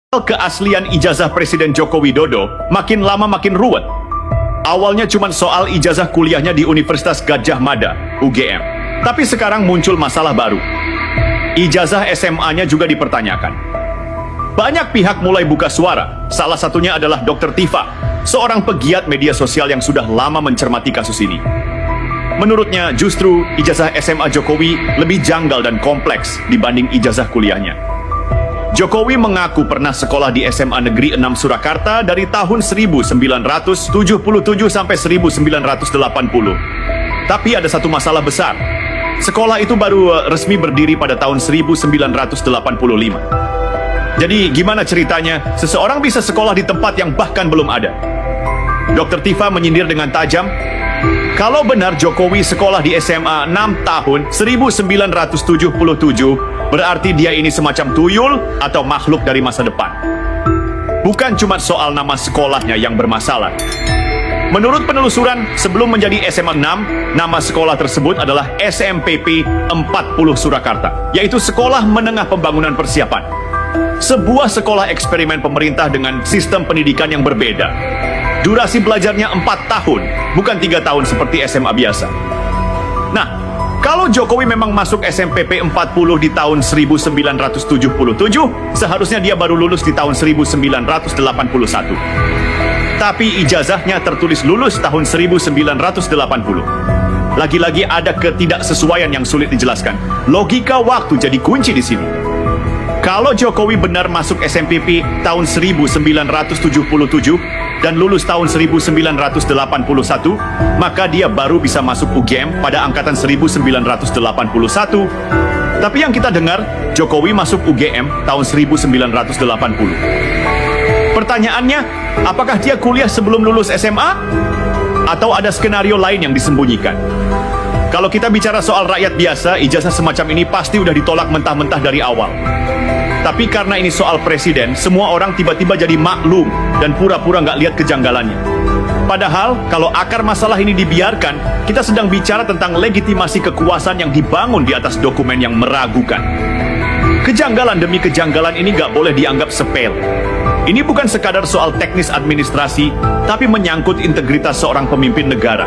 Keaslian ijazah Presiden Joko Widodo makin lama makin ruwet. Awalnya cuma soal ijazah kuliahnya di Universitas Gadjah Mada, UGM. Tapi sekarang muncul masalah baru. Ijazah SMA-nya juga dipertanyakan. Banyak pihak mulai buka suara. Salah satunya adalah Dr. Tifa, seorang pegiat media sosial yang sudah lama mencermati kasus ini. Menurutnya, justru ijazah SMA Jokowi lebih janggal dan kompleks dibanding ijazah kuliahnya. Jokowi mengaku pernah sekolah di SMA Negeri 6 Surakarta dari tahun 1977 sampai 1980. Tapi ada satu masalah besar. Sekolah itu baru resmi berdiri pada tahun 1985. Jadi gimana ceritanya seseorang bisa sekolah di tempat yang bahkan belum ada? Dr. Tifa menyindir dengan tajam, kalau benar Jokowi sekolah di SMA 6 tahun 1977, berarti dia ini semacam tuyul atau makhluk dari masa depan. Bukan cuma soal nama sekolahnya yang bermasalah. Menurut penelusuran, sebelum menjadi SMA 6, nama sekolah tersebut adalah SMPP 40 Surakarta, yaitu Sekolah Menengah Pembangunan Persiapan. Sebuah sekolah eksperimen pemerintah dengan sistem pendidikan yang berbeda. Durasi belajarnya 4 tahun, bukan 3 tahun seperti SMA biasa. Nah, kalau Jokowi memang masuk SMPP 40 di tahun 1977, seharusnya dia baru lulus di tahun 1981. Tapi ijazahnya tertulis lulus tahun 1980. Lagi-lagi ada ketidaksesuaian yang sulit dijelaskan. Logika waktu jadi kunci di sini. Kalau Jokowi benar masuk SMPP tahun 1977 dan lulus tahun 1981, maka dia baru bisa masuk UGM pada angkatan 1981. Tapi yang kita dengar, Jokowi masuk UGM tahun 1980. Pertanyaannya, apakah dia kuliah sebelum lulus SMA? Atau ada skenario lain yang disembunyikan? Kalau kita bicara soal rakyat biasa, ijazah semacam ini pasti udah ditolak mentah-mentah dari awal. Tapi karena ini soal presiden, semua orang tiba-tiba jadi maklum dan pura-pura nggak lihat kejanggalannya. Padahal, kalau akar masalah ini dibiarkan, kita sedang bicara tentang legitimasi kekuasaan yang dibangun di atas dokumen yang meragukan. Kejanggalan demi kejanggalan ini nggak boleh dianggap sepele. Ini bukan sekadar soal teknis administrasi, tapi menyangkut integritas seorang pemimpin negara.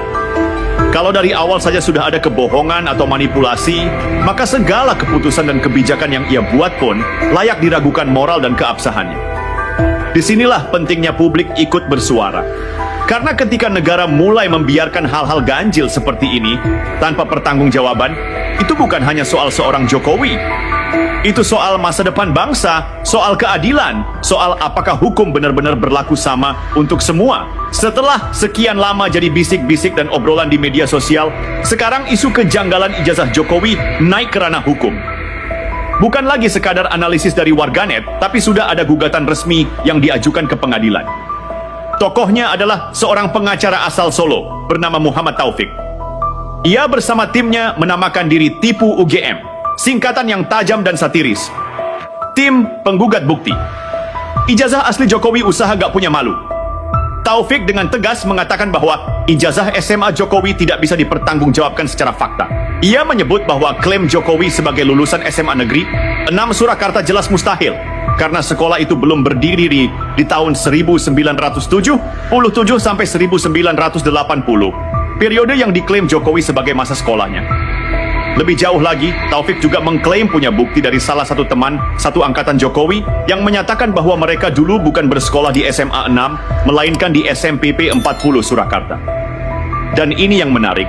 Kalau dari awal saja sudah ada kebohongan atau manipulasi, maka segala keputusan dan kebijakan yang ia buat pun layak diragukan moral dan keabsahannya. Disinilah pentingnya publik ikut bersuara. Karena ketika negara mulai membiarkan hal-hal ganjil seperti ini tanpa pertanggungjawaban, itu bukan hanya soal seorang Jokowi. Itu soal masa depan bangsa, soal keadilan, soal apakah hukum benar-benar berlaku sama untuk semua. Setelah sekian lama jadi bisik-bisik dan obrolan di media sosial, sekarang isu kejanggalan ijazah Jokowi naik ke ranah hukum. Bukan lagi sekadar analisis dari warganet, tapi sudah ada gugatan resmi yang diajukan ke pengadilan. Tokohnya adalah seorang pengacara asal Solo bernama Muhammad Taufik. Ia bersama timnya menamakan diri Tipu UGM, singkatan yang tajam dan satiris. Tim Penggugat Bukti. Ijazah asli Jokowi usaha gak punya malu. Taufik dengan tegas mengatakan bahwa ijazah SMA Jokowi tidak bisa dipertanggungjawabkan secara fakta. Ia menyebut bahwa klaim Jokowi sebagai lulusan SMA Negeri 6 Surakarta jelas mustahil, karena sekolah itu belum berdiri di tahun 1977 sampai 1980, periode yang diklaim Jokowi sebagai masa sekolahnya. Lebih jauh lagi, Taufik juga mengklaim punya bukti dari salah satu teman satu angkatan Jokowi yang menyatakan bahwa mereka dulu bukan bersekolah di SMA 6, melainkan di SMPP 40 Surakarta. Dan ini yang menarik.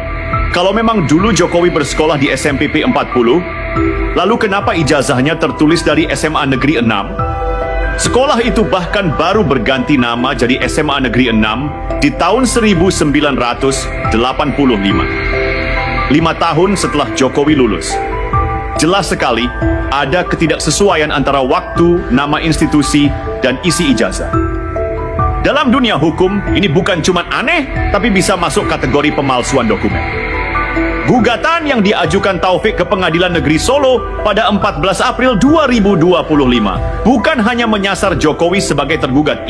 Kalau memang dulu Jokowi bersekolah di SMPP 40, lalu kenapa ijazahnya tertulis dari SMA Negeri 6? Sekolah itu bahkan baru berganti nama jadi SMA Negeri 6 di tahun 1985. 5 tahun setelah Jokowi lulus. Jelas sekali, ada ketidaksesuaian antara waktu, nama institusi, dan isi ijazah. Dalam dunia hukum, ini bukan cuma aneh, tapi bisa masuk kategori pemalsuan dokumen. Gugatan yang diajukan Taufik ke Pengadilan Negeri Solo pada 14 April 2025 bukan hanya menyasar Jokowi sebagai tergugat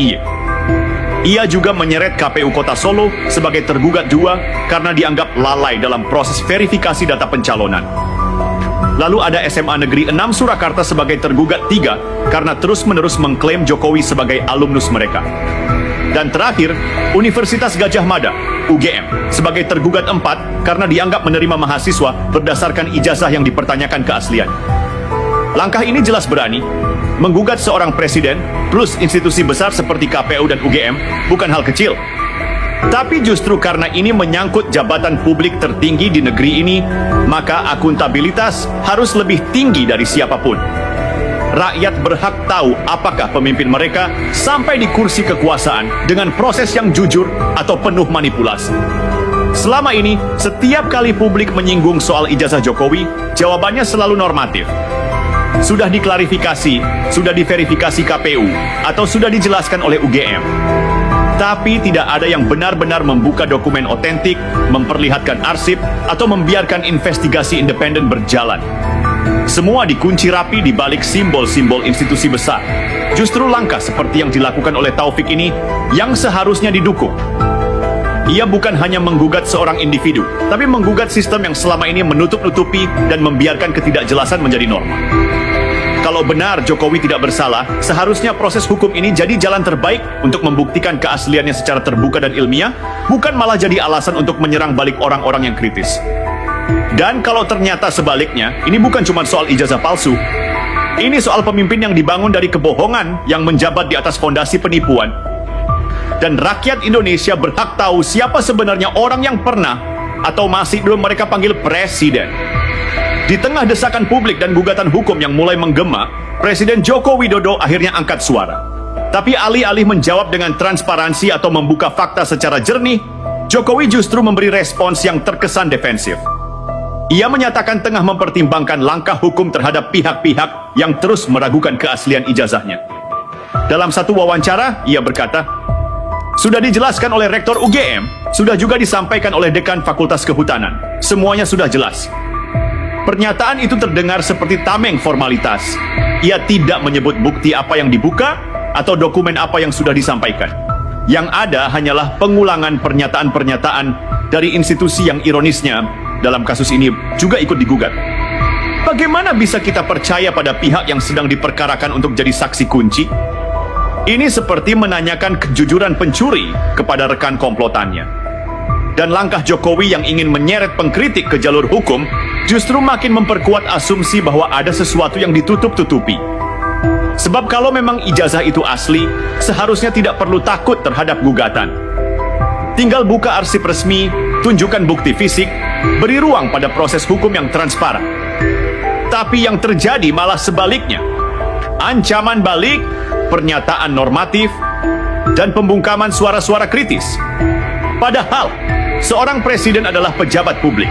Ia juga menyeret KPU Kota Solo sebagai tergugat 2 karena dianggap lalai dalam proses verifikasi data pencalonan. Lalu ada SMA Negeri 6 Surakarta sebagai tergugat 3 karena terus-menerus mengklaim Jokowi sebagai alumnus mereka. Dan terakhir, Universitas Gadjah Mada, UGM, sebagai tergugat 4 karena dianggap menerima mahasiswa berdasarkan ijazah yang dipertanyakan keaslian. Langkah ini jelas berani. Menggugat seorang presiden plus institusi besar seperti KPU dan UGM bukan hal kecil. Tapi justru karena ini menyangkut jabatan publik tertinggi di negeri ini, maka akuntabilitas harus lebih tinggi dari siapapun. Rakyat berhak tahu apakah pemimpin mereka sampai di kursi kekuasaan dengan proses yang jujur atau penuh manipulasi. Selama ini, setiap kali publik menyinggung soal ijazah Jokowi, jawabannya selalu normatif. Sudah diklarifikasi, sudah diverifikasi KPU, atau sudah dijelaskan oleh UGM. Tapi tidak ada yang benar-benar membuka dokumen otentik, memperlihatkan arsip, atau membiarkan investigasi independen berjalan. Semua dikunci rapi di balik simbol-simbol institusi besar. Justru langkah seperti yang dilakukan oleh Taufik ini yang seharusnya didukung. Ia bukan hanya menggugat seorang individu, tapi menggugat sistem yang selama ini menutup-nutupi dan membiarkan ketidakjelasan menjadi norma. Kalau benar Jokowi tidak bersalah, seharusnya proses hukum ini jadi jalan terbaik untuk membuktikan keasliannya secara terbuka dan ilmiah, bukan malah jadi alasan untuk menyerang balik orang-orang yang kritis. Dan kalau ternyata sebaliknya, ini bukan cuma soal ijazah palsu. Ini soal pemimpin yang dibangun dari kebohongan yang menjabat di atas fondasi penipuan. Dan rakyat Indonesia berhak tahu siapa sebenarnya orang yang pernah atau masih belum mereka panggil presiden. Di tengah desakan publik dan gugatan hukum yang mulai menggema, Presiden Joko Widodo akhirnya angkat suara. Tapi alih-alih menjawab dengan transparansi atau membuka fakta secara jernih, Jokowi justru memberi respons yang terkesan defensif. Ia menyatakan tengah mempertimbangkan langkah hukum terhadap pihak-pihak yang terus meragukan keaslian ijazahnya. Dalam satu wawancara, ia berkata, "Sudah dijelaskan oleh Rektor UGM, sudah juga disampaikan oleh Dekan Fakultas Kehutanan. Semuanya sudah jelas." Pernyataan itu terdengar seperti tameng formalitas. Ia tidak menyebut bukti apa yang dibuka atau dokumen apa yang sudah disampaikan. Yang ada hanyalah pengulangan pernyataan-pernyataan dari institusi yang ironisnya dalam kasus ini juga ikut digugat. Bagaimana bisa kita percaya pada pihak yang sedang diperkarakan untuk jadi saksi kunci? Ini seperti menanyakan kejujuran pencuri kepada rekan komplotannya. Dan langkah Jokowi yang ingin menyeret pengkritik ke jalur hukum justru makin memperkuat asumsi bahwa ada sesuatu yang ditutup-tutupi. Sebab kalau memang ijazah itu asli, seharusnya tidak perlu takut terhadap gugatan. Tinggal buka arsip resmi, tunjukkan bukti fisik, beri ruang pada proses hukum yang transparan. Tapi yang terjadi malah sebaliknya. Ancaman balik, pernyataan normatif, dan pembungkaman suara-suara kritis. Padahal, seorang presiden adalah pejabat publik.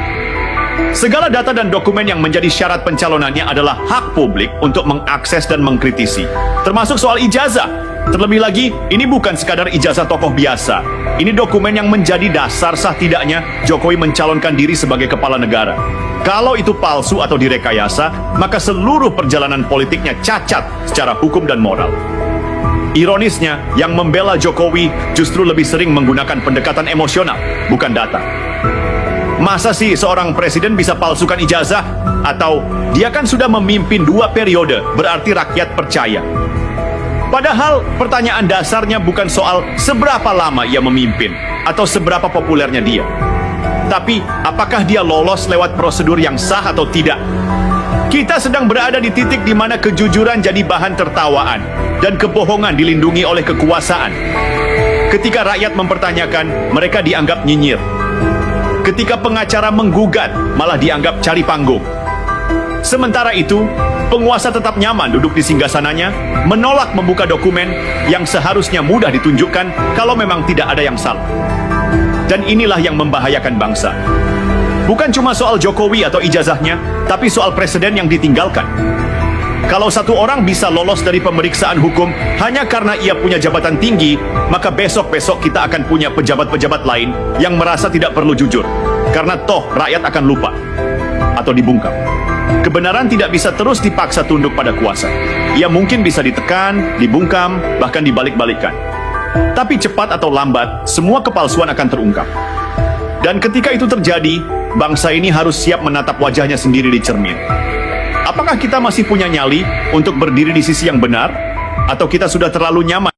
Segala data dan dokumen yang menjadi syarat pencalonannya adalah hak publik untuk mengakses dan mengkritisi. Termasuk soal ijazah. Terlebih lagi, ini bukan sekadar ijazah tokoh biasa. Ini dokumen yang menjadi dasar sah tidaknya Jokowi mencalonkan diri sebagai kepala negara. Kalau itu palsu atau direkayasa, maka seluruh perjalanan politiknya cacat secara hukum dan moral. Ironisnya, yang membela Jokowi justru lebih sering menggunakan pendekatan emosional, bukan data. Masa sih seorang presiden bisa palsukan ijazah? Atau dia kan sudah memimpin 2 periode, berarti rakyat percaya. Padahal pertanyaan dasarnya bukan soal seberapa lama ia memimpin atau seberapa populernya dia. Tapi apakah dia lolos lewat prosedur yang sah atau tidak? Kita sedang berada di titik di mana kejujuran jadi bahan tertawaan dan kebohongan dilindungi oleh kekuasaan. Ketika rakyat mempertanyakan, mereka dianggap nyinyir. Ketika pengacara menggugat, malah dianggap cari panggung. Sementara itu, penguasa tetap nyaman duduk di singgasananya, menolak membuka dokumen yang seharusnya mudah ditunjukkan kalau memang tidak ada yang salah. Dan inilah yang membahayakan bangsa. Bukan cuma soal Jokowi atau ijazahnya, tapi soal presiden yang ditinggalkan. Kalau satu orang bisa lolos dari pemeriksaan hukum hanya karena ia punya jabatan tinggi, maka besok-besok kita akan punya pejabat-pejabat lain yang merasa tidak perlu jujur. Karena toh rakyat akan lupa atau dibungkam. Kebenaran tidak bisa terus dipaksa tunduk pada kuasa. Ia mungkin bisa ditekan, dibungkam, bahkan dibalik-balikkan. Tapi cepat atau lambat, semua kepalsuan akan terungkap. Dan ketika itu terjadi, bangsa ini harus siap menatap wajahnya sendiri di cermin. Apakah kita masih punya nyali untuk berdiri di sisi yang benar? Atau kita sudah terlalu nyaman